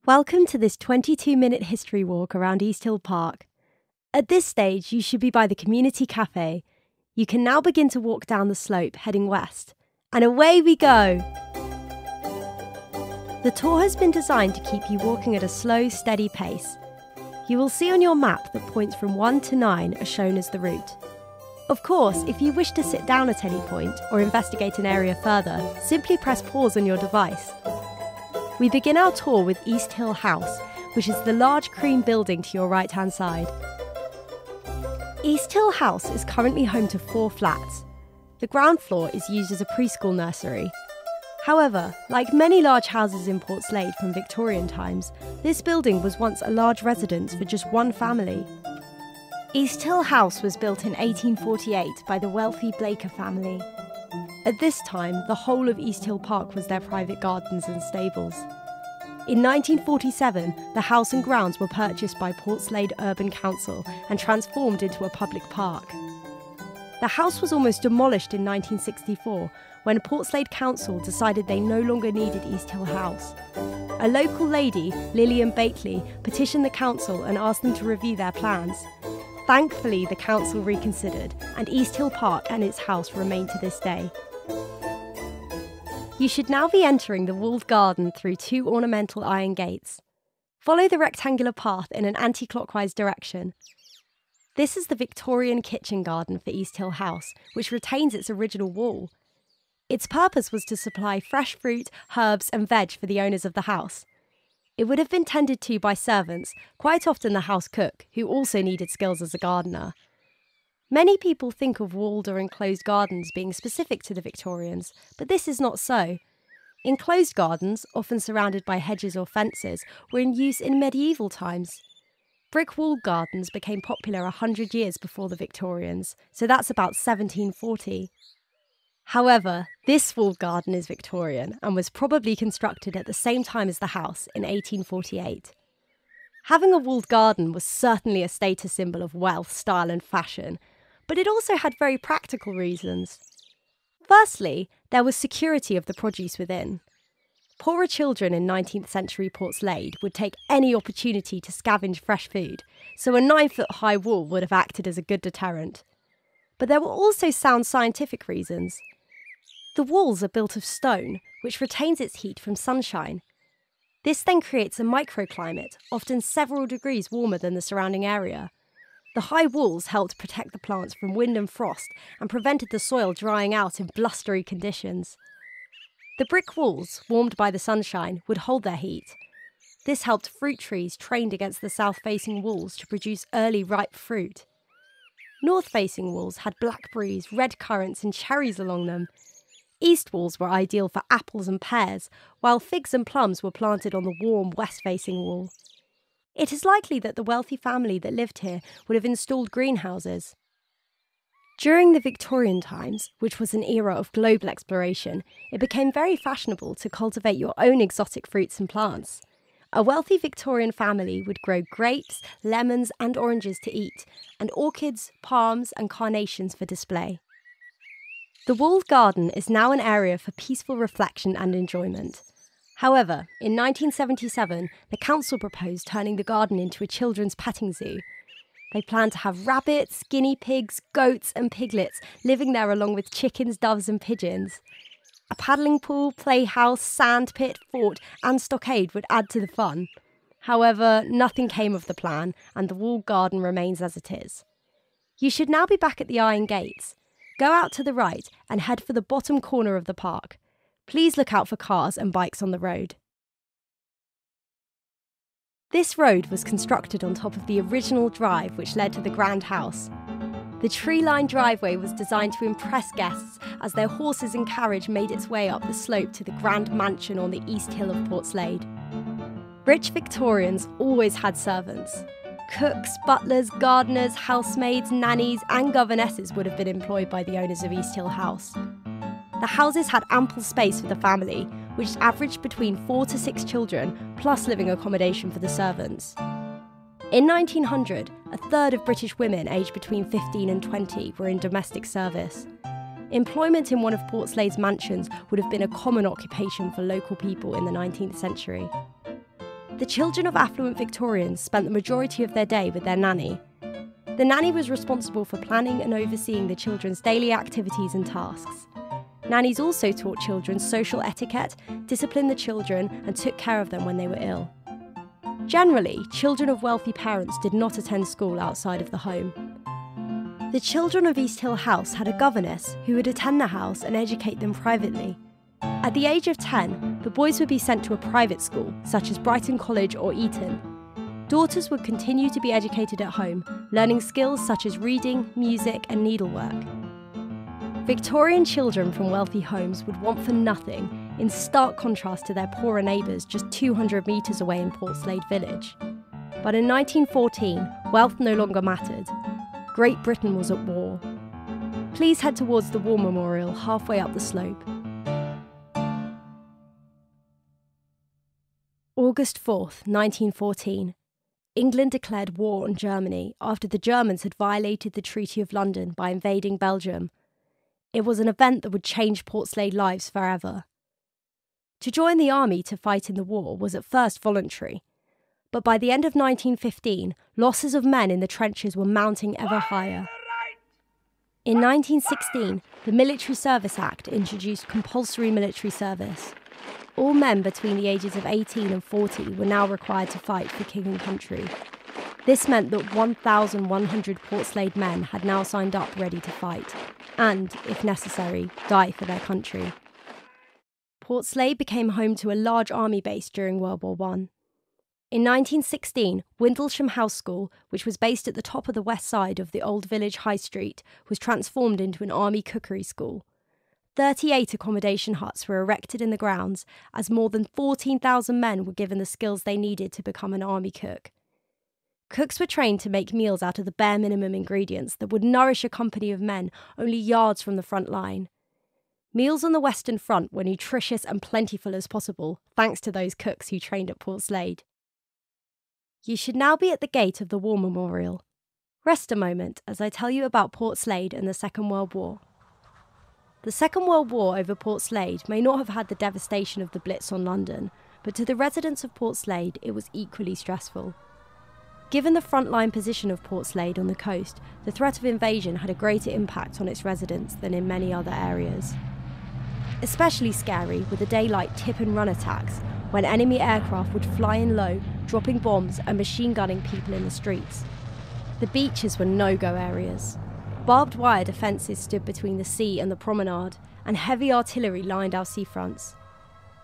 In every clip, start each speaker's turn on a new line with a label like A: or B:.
A: Welcome to this 22-minute history walk around Easthill Park. At this stage, you should be by the community cafe. You can now begin to walk down the slope heading west. And away we go! The tour has been designed to keep you walking at a slow, steady pace. You will see on your map that points from 1 to 9 are shown as the route. Of course, if you wish to sit down at any point or investigate an area further, simply press pause on your device. We begin our tour with Easthill House, which is the large cream building to your right-hand side. Easthill House is currently home to 4 flats. The ground floor is used as a preschool nursery. However, like many large houses in Portslade from Victorian times, this building was once a large residence for just one family. Easthill House was built in 1848 by the wealthy Blaker family. At this time, the whole of Easthill Park was their private gardens and stables. In 1947, the house and grounds were purchased by Portslade Urban Council and transformed into a public park. The house was almost demolished in 1964 when Portslade Council decided they no longer needed Easthill House. A local lady, Lillian Bately, petitioned the council and asked them to review their plans. Thankfully, the council reconsidered, and Easthill Park and its house remain to this day. You should now be entering the walled garden through 2 ornamental iron gates. Follow the rectangular path in an anti-clockwise direction. This is the Victorian kitchen garden for Easthill House, which retains its original wall. Its purpose was to supply fresh fruit, herbs and veg for the owners of the house. It would have been tended to by servants, quite often the house cook, who also needed skills as a gardener. Many people think of walled or enclosed gardens being specific to the Victorians, but this is not so. Enclosed gardens, often surrounded by hedges or fences, were in use in medieval times. Brick-walled gardens became popular 100 years before the Victorians, so that's about 1740. However, this walled garden is Victorian and was probably constructed at the same time as the house in 1848. Having a walled garden was certainly a status symbol of wealth, style and fashion, but it also had very practical reasons. Firstly, there was security of the produce within. Poorer children in 19th century Portslade would take any opportunity to scavenge fresh food, so a 9-foot-high wall would have acted as a good deterrent. But there were also sound scientific reasons. The walls are built of stone, which retains its heat from sunshine. This then creates a microclimate, often several degrees warmer than the surrounding area. The high walls helped protect the plants from wind and frost and prevented the soil drying out in blustery conditions. The brick walls, warmed by the sunshine, would hold their heat. This helped fruit trees trained against the south-facing walls to produce early ripe fruit. North-facing walls had blackberries, red currants and cherries along them. East walls were ideal for apples and pears, while figs and plums were planted on the warm west-facing wall. It is likely that the wealthy family that lived here would have installed greenhouses. During the Victorian times, which was an era of global exploration, it became very fashionable to cultivate your own exotic fruits and plants. A wealthy Victorian family would grow grapes, lemons and oranges to eat, and orchids, palms and carnations for display. The walled garden is now an area for peaceful reflection and enjoyment. However, in 1977, the council proposed turning the garden into a children's petting zoo. They planned to have rabbits, guinea pigs, goats and piglets living there along with chickens, doves and pigeons. A paddling pool, playhouse, sandpit, fort and stockade would add to the fun. However, nothing came of the plan and the walled garden remains as it is. You should now be back at the iron gates. Go out to the right and head for the bottom corner of the park. Please look out for cars and bikes on the road. This road was constructed on top of the original drive which led to the grand house. The tree-lined driveway was designed to impress guests as their horses and carriage made its way up the slope to the grand mansion on the East Hill of Portslade. Rich Victorians always had servants. Cooks, butlers, gardeners, housemaids, nannies and governesses would have been employed by the owners of Easthill House. The houses had ample space for the family, which averaged between 4 to 6 children, plus living accommodation for the servants. In 1900, a third of British women aged between 15 and 20 were in domestic service. Employment in one of Portslade's mansions would have been a common occupation for local people in the 19th century. The children of affluent Victorians spent the majority of their day with their nanny. The nanny was responsible for planning and overseeing the children's daily activities and tasks. Nannies also taught children social etiquette, disciplined the children, and took care of them when they were ill. Generally, children of wealthy parents did not attend school outside of the home. The children of Easthill House had a governess who would attend the house and educate them privately. At the age of 10, the boys would be sent to a private school, such as Brighton College or Eton. Daughters would continue to be educated at home, learning skills such as reading, music, and needlework. Victorian children from wealthy homes would want for nothing, in stark contrast to their poorer neighbours just 200 metres away in Portslade village. But in 1914, wealth no longer mattered. Great Britain was at war. Please head towards the War Memorial halfway up the slope. August 4th, 1914. England declared war on Germany after the Germans had violated the Treaty of London by invading Belgium. It was an event that would change Portslade lives forever. To join the army to fight in the war was at first voluntary, but by the end of 1915, losses of men in the trenches were mounting ever higher. In 1916, the Military Service Act introduced compulsory military service. All men between the ages of 18 and 40 were now required to fight for king and country. This meant that 1,100 Portslade men had now signed up ready to fight, and, if necessary, die for their country. Portslade became home to a large army base during World War I. In 1916, Windlesham House School, which was based at the top of the west side of the old village high street, was transformed into an army cookery school. 38 accommodation huts were erected in the grounds, as more than 14,000 men were given the skills they needed to become an army cook. Cooks were trained to make meals out of the bare minimum ingredients that would nourish a company of men only yards from the front line. Meals on the Western Front were nutritious and plentiful as possible, thanks to those cooks who trained at Portslade. You should now be at the gate of the War Memorial. Rest a moment as I tell you about Portslade and the Second World War. The Second World War over Portslade may not have had the devastation of the Blitz on London, but to the residents of Portslade it was equally stressful. Given the frontline position of Portslade on the coast, the threat of invasion had a greater impact on its residents than in many other areas. Especially scary were the daylight tip and run attacks, when enemy aircraft would fly in low, dropping bombs and machine gunning people in the streets. The beaches were no-go areas. Barbed wire defences stood between the sea and the promenade, and heavy artillery lined our seafronts.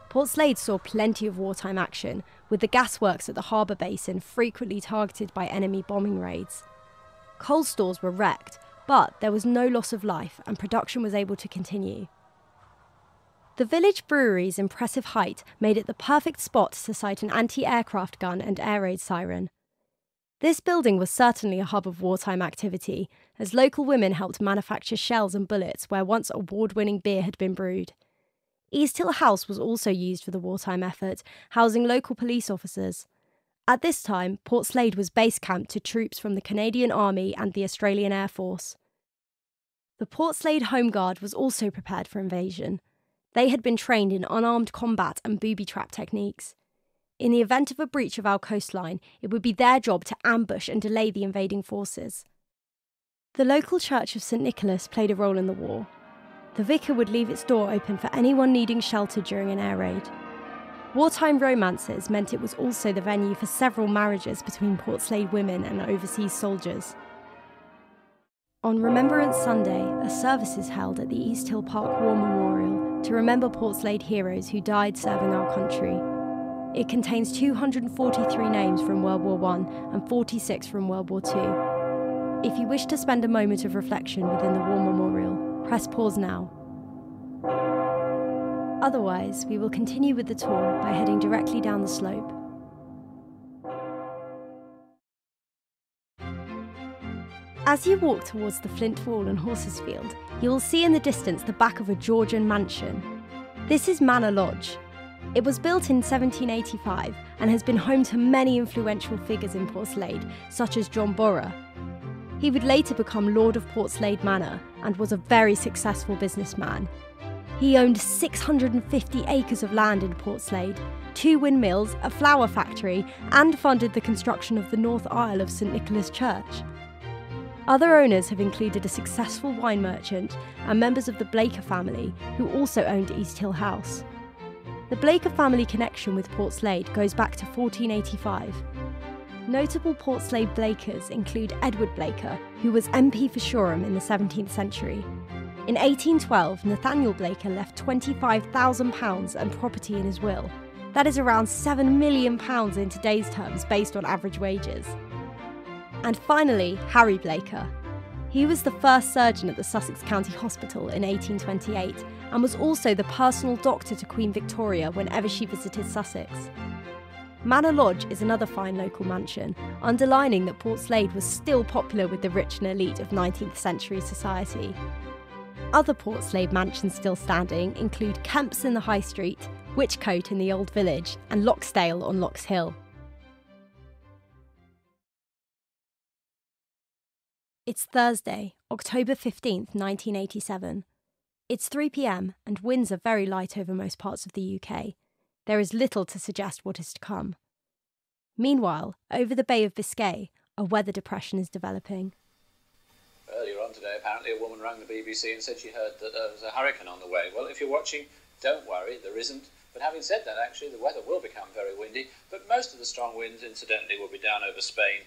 A: Portslade saw plenty of wartime action, with the gasworks at the harbour basin frequently targeted by enemy bombing raids. Coal stores were wrecked, but there was no loss of life and production was able to continue. The village brewery's impressive height made it the perfect spot to site an anti-aircraft gun and air raid siren. This building was certainly a hub of wartime activity, as local women helped manufacture shells and bullets where once award-winning beer had been brewed. Easthill House was also used for the wartime effort, housing local police officers. At this time, Portslade was base camp to troops from the Canadian Army and the Australian Air Force. The Portslade Home Guard was also prepared for invasion. They had been trained in unarmed combat and booby trap techniques. In the event of a breach of our coastline, it would be their job to ambush and delay the invading forces. The local church of St. Nicholas played a role in the war. The vicar would leave its door open for anyone needing shelter during an air raid. Wartime romances meant it was also the venue for several marriages between Portslade women and overseas soldiers. On Remembrance Sunday, a service is held at the Easthill Park War Memorial to remember Portslade heroes who died serving our country. It contains 243 names from World War I and 46 from World War II. If you wish to spend a moment of reflection within the War Memorial, press pause now. Otherwise, we will continue with the tour by heading directly down the slope. As you walk towards the Flint Wall and Horses Field, you will see in the distance the back of a Georgian mansion. This is Manor Lodge. It was built in 1785 and has been home to many influential figures in Portslade, such as John Borrer. He would later become Lord of Portslade Manor and was a very successful businessman. He owned 650 acres of land in Portslade, 2 windmills, a flour factory, and funded the construction of the north aisle of St Nicholas Church. Other owners have included a successful wine merchant and members of the Blaker family, who also owned Easthill House. The Blaker family connection with Portslade goes back to 1485. Notable Portslade Blakers include Edward Blaker, who was MP for Shoreham in the 17th century. In 1812, Nathaniel Blaker left £25,000 and property in his will. That is around £7 million in today's terms based on average wages. And finally, Harry Blaker. He was the first surgeon at the Sussex County Hospital in 1828 and was also the personal doctor to Queen Victoria whenever she visited Sussex. Manor Lodge is another fine local mansion, underlining that Portslade was still popular with the rich and elite of 19th century society. Other Portslade mansions still standing include Kemp's in the High Street, Whichcote in the Old Village, and Loxdale on Lox Hill. It's Thursday, October 15th, 1987. It's 3 p.m. and winds are very light over most parts of the UK. There is little to suggest what is to come. Meanwhile, over the Bay of Biscay, a weather depression is developing.
B: Earlier on today, apparently a woman rang the BBC and said she heard that there was a hurricane on the way. Well, if you're watching, don't worry, there isn't. But having said that, actually, the weather will become very windy, but most of the strong winds, incidentally, will be down over Spain.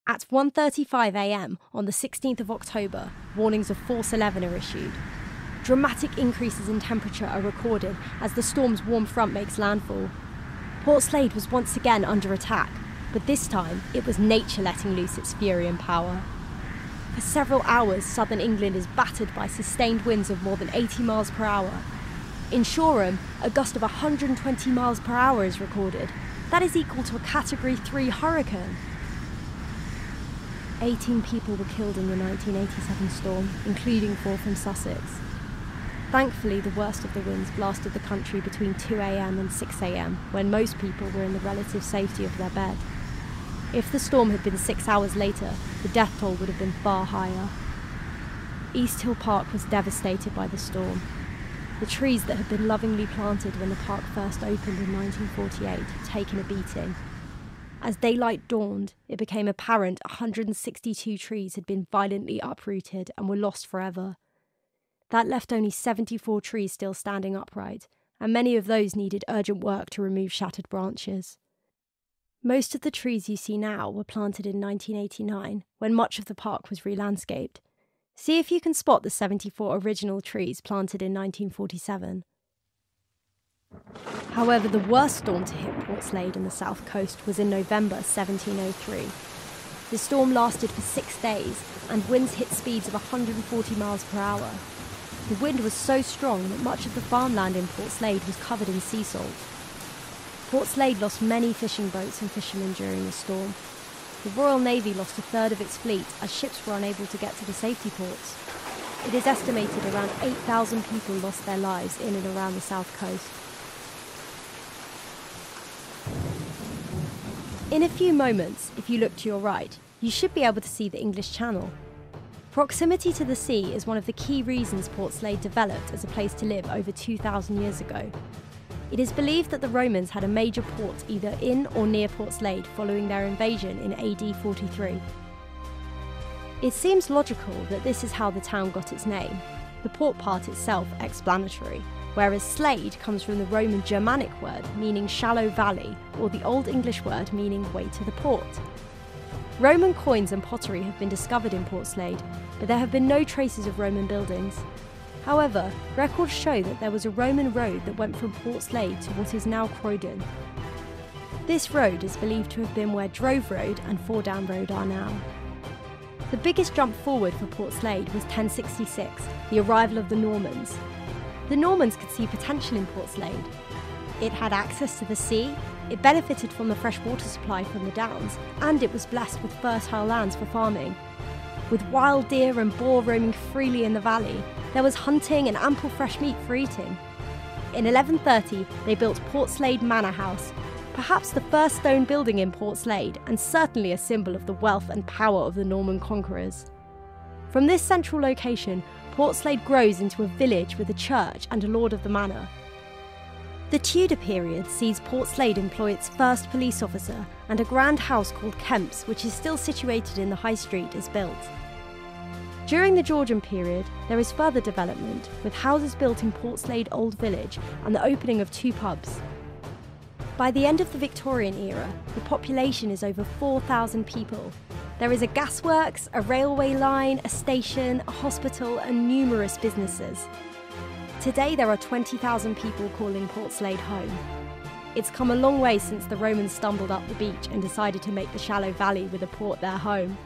A: At 1:35 a.m. on the 16th of October, warnings of force 11 are issued. Dramatic increases in temperature are recorded as the storm's warm front makes landfall. Portslade was once again under attack, but this time it was nature letting loose its fury and power. For several hours, southern England is battered by sustained winds of more than 80 miles per hour. In Shoreham, a gust of 120 miles per hour is recorded. That is equal to a Category 3 hurricane. 18 people were killed in the 1987 storm, including 4 from Sussex. Thankfully, the worst of the winds blasted the country between 2 a.m. and 6 a.m, when most people were in the relative safety of their bed. If the storm had been 6 hours later, the death toll would have been far higher. Easthill Park was devastated by the storm. The trees that had been lovingly planted when the park first opened in 1948 had taken a beating. As daylight dawned, it became apparent 162 trees had been violently uprooted and were lost forever. That left only 74 trees still standing upright, and many of those needed urgent work to remove shattered branches. Most of the trees you see now were planted in 1989, when much of the park was re-landscaped. See if you can spot the 74 original trees planted in 1947. However, the worst storm to hit Portslade and the south coast was in November 1703. The storm lasted for 6 days, and winds hit speeds of 140 miles per hour. The wind was so strong that much of the farmland in Portslade was covered in sea salt. Portslade lost many fishing boats and fishermen during the storm. The Royal Navy lost a third of its fleet as ships were unable to get to the safety ports. It is estimated around 8,000 people lost their lives in and around the south coast. In a few moments, if you look to your right, you should be able to see the English Channel. Proximity to the sea is one of the key reasons Portslade developed as a place to live over 2,000 years ago. It is believed that the Romans had a major port either in or near Portslade following their invasion in AD 43. It seems logical that this is how the town got its name, the port part itself explanatory, whereas Slade comes from the Roman Germanic word meaning shallow valley, or the Old English word meaning way to the port. Roman coins and pottery have been discovered in Portslade, but there have been no traces of Roman buildings. However, records show that there was a Roman road that went from Portslade to what is now Croydon. This road is believed to have been where Drove Road and Fordham Road are now. The biggest jump forward for Portslade was 1066, the arrival of the Normans. The Normans could see potential in Portslade. It had access to the sea, it benefited from the fresh water supply from the downs, and it was blessed with fertile lands for farming. With wild deer and boar roaming freely in the valley, there was hunting and ample fresh meat for eating. In 1130, they built Portslade Manor House, perhaps the first stone building in Portslade, and certainly a symbol of the wealth and power of the Norman conquerors. From this central location, Portslade grows into a village with a church and a lord of the manor. The Tudor period sees Portslade employ its first police officer, and a grand house called Kemp's, which is still situated in the High Street, is built. During the Georgian period, there is further development, with houses built in Portslade Old Village and the opening of 2 pubs. By the end of the Victorian era, the population is over 4,000 people. There is a gasworks, a railway line, a station, a hospital, and numerous businesses. Today there are 20,000 people calling Portslade home. It's come a long way since the Romans stumbled up the beach and decided to make the shallow valley with a port their home.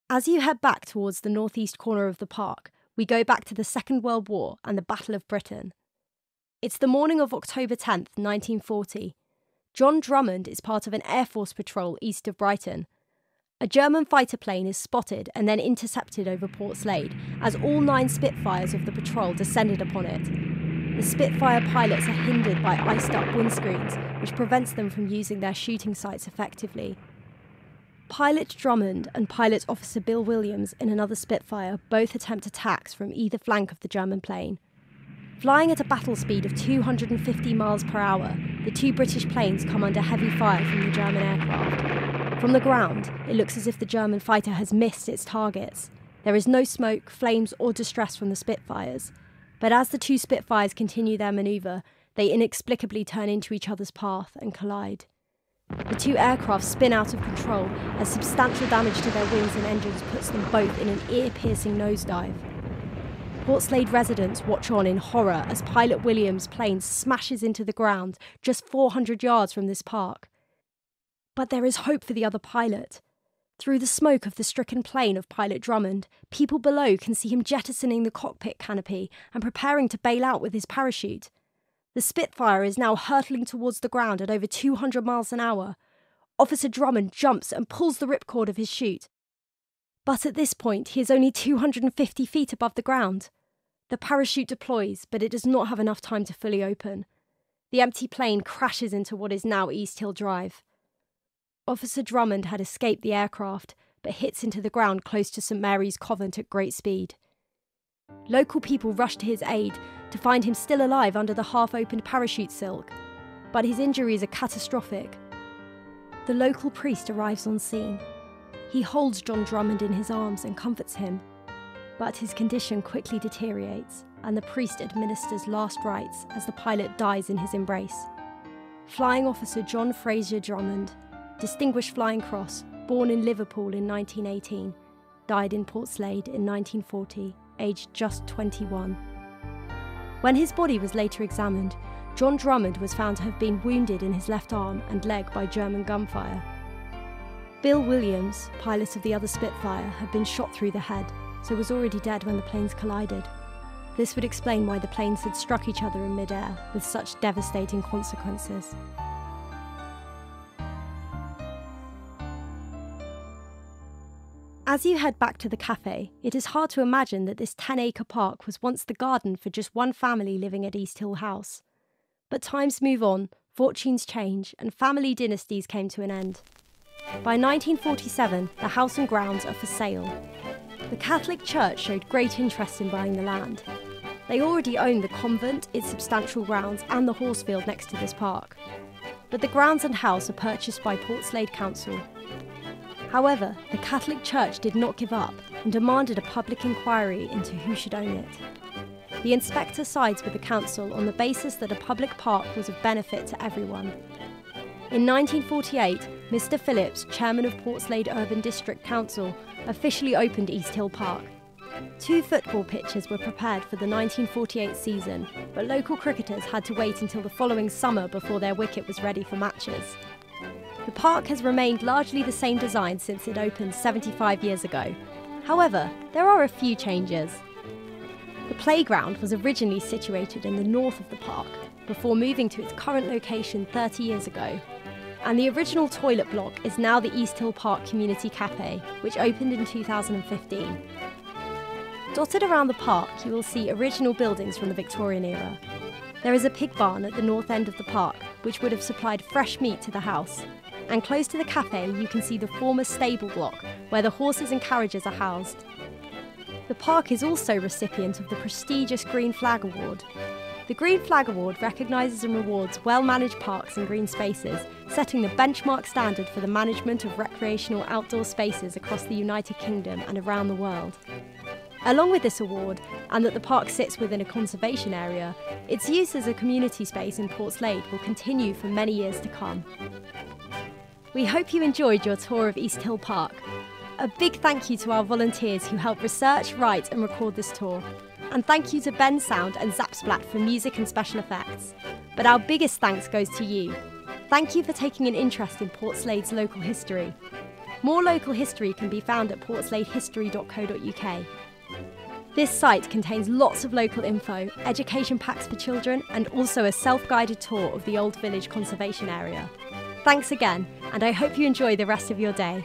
A: As you head back towards the northeast corner of the park, we go back to the Second World War and the Battle of Britain. It's the morning of October 10th, 1940. John Drummond is part of an Air Force patrol east of Brighton. A German fighter plane is spotted and then intercepted over Portslade as all 9 Spitfires of the patrol descended upon it. The Spitfire pilots are hindered by iced-up windscreens, which prevents them from using their shooting sights effectively. Pilot Drummond and Pilot Officer Bill Williams in another Spitfire both attempt attacks from either flank of the German plane. Flying at a battle speed of 250 miles per hour, the 2 British planes come under heavy fire from the German aircraft. From the ground, it looks as if the German fighter has missed its targets. There is no smoke, flames or distress from the Spitfires. But as the 2 Spitfires continue their manoeuvre, they inexplicably turn into each other's path and collide. The 2 aircraft spin out of control as substantial damage to their wings and engines puts them both in an ear-piercing nosedive. Portslade residents watch on in horror as Pilot Williams' plane smashes into the ground just 400 yards from this park. But there is hope for the other pilot. Through the smoke of the stricken plane of Pilot Drummond, people below can see him jettisoning the cockpit canopy and preparing to bail out with his parachute. The Spitfire is now hurtling towards the ground at over 200 miles an hour. Officer Drummond jumps and pulls the ripcord of his chute. But at this point, he is only 250 feet above the ground. The parachute deploys, but it does not have enough time to fully open. The empty plane crashes into what is now Easthill Drive. Officer Drummond had escaped the aircraft, but hits into the ground close to St Mary's Convent at great speed. Local people rush to his aid to find him still alive under the half-opened parachute silk, but his injuries are catastrophic. The local priest arrives on scene. He holds John Drummond in his arms and comforts him, but his condition quickly deteriorates and the priest administers last rites as the pilot dies in his embrace. Flying Officer John Fraser Drummond, Distinguished Flying Cross, born in Liverpool in 1918, died in Portslade in 1940, aged just 21. When his body was later examined, John Drummond was found to have been wounded in his left arm and leg by German gunfire. Bill Williams, pilot of the other Spitfire, had been shot through the head, so was already dead when the planes collided. This would explain why the planes had struck each other in mid-air with such devastating consequences. As you head back to the cafe, it is hard to imagine that this 10-acre park was once the garden for just one family living at Easthill House. But times move on, fortunes change, and family dynasties came to an end. By 1947, the house and grounds are for sale. The Catholic Church showed great interest in buying the land. They already owned the convent, its substantial grounds, and the horsefield next to this park. But the grounds and house are purchased by Portslade Council. However, the Catholic Church did not give up and demanded a public inquiry into who should own it. The inspector sides with the council on the basis that a public park was of benefit to everyone. In 1948, Mr. Phillips, chairman of Portslade Urban District Council, officially opened Easthill Park. 2 football pitches were prepared for the 1948 season, but local cricketers had to wait until the following summer before their wicket was ready for matches. The park has remained largely the same design since it opened 75 years ago. However, there are a few changes. The playground was originally situated in the north of the park, before moving to its current location 30 years ago. And the original toilet block is now the Easthill Park Community Cafe, which opened in 2015. Dotted around the park, you will see original buildings from the Victorian era. There is a pig barn at the north end of the park, which would have supplied fresh meat to the house. and close to the cafe you can see the former stable block where the horses and carriages are housed. The park is also recipient of the prestigious Green Flag Award. The Green Flag Award recognises and rewards well-managed parks and green spaces, setting the benchmark standard for the management of recreational outdoor spaces across the United Kingdom and around the world. Along with this award, and that the park sits within a conservation area, its use as a community space in Portslade will continue for many years to come. We hope you enjoyed your tour of Easthill Park. A big thank you to our volunteers who helped research, write and record this tour. And thank you to Ben Sound and Zapsplat for music and special effects. But our biggest thanks goes to you. Thank you for taking an interest in Portslade's local history. More local history can be found at portsładehistory.co.uk. This site contains lots of local info, education packs for children and also a self-guided tour of the Old Village Conservation Area. Thanks again, and I hope you enjoy the rest of your day.